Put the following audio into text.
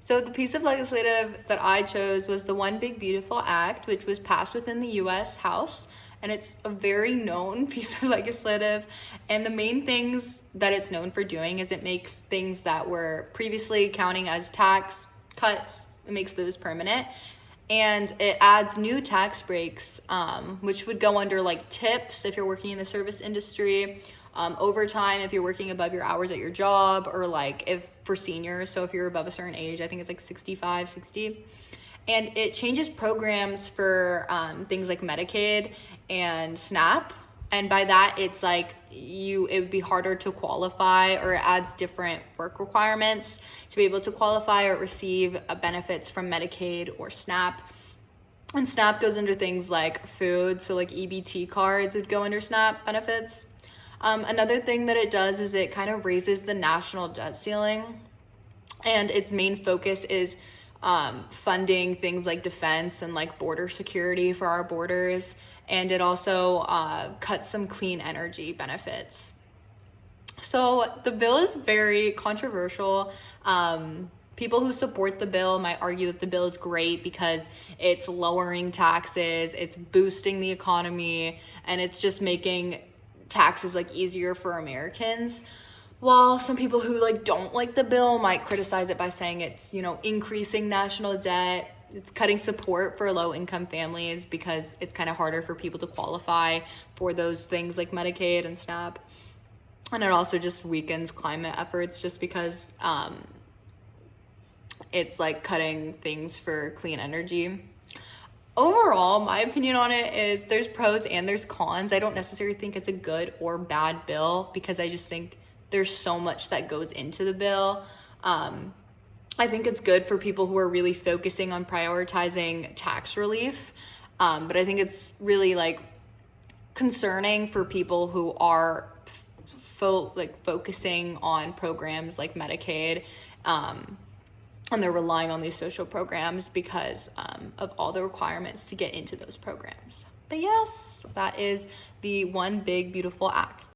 So the piece of legislative that I chose was the One Big Beautiful Act, which was passed within the US House. And it's a very known piece of legislative. And the main things that it's known for doing is it makes things that were previously counting as tax cuts, it makes those permanent. And it adds new tax breaks, which would go under like tips if you're working in the service industry, overtime if you're working above your hours at your job, or like if for seniors, so if you're above a certain age, I think it's like 65, 60. And it changes programs for things like Medicaid and SNAP. And by that, it's like it would be harder to qualify, or it adds different work requirements to be able to qualify or receive benefits from Medicaid or SNAP. And SNAP goes under things like food, so like EBT cards would go under SNAP benefits. Another thing that it does is it kind of raises the national debt ceiling, and its main focus is funding things like defense and like border security for our borders. And it also cuts some clean energy benefits. So the bill is very controversial. People who support the bill might argue that the bill is great because it's lowering taxes, it's boosting the economy, and it's just making taxes like easier for Americans. While some people who like don't like the bill might criticize it by saying it's, increasing national debt. It's cutting support for low-income families because it's kind of harder for people to qualify for those things like Medicaid and SNAP. And it also just weakens climate efforts just because it's like cutting things for clean energy. Overall, my opinion on it is there's pros and there's cons. I don't necessarily think it's a good or bad bill because I just think there's so much that goes into the bill. I think it's good for people who are really focusing on prioritizing tax relief. But I think it's really like concerning for people who are focusing on programs like Medicaid, and they're relying on these social programs because of all the requirements to get into those programs. But yes, that is the One Big Beautiful Act.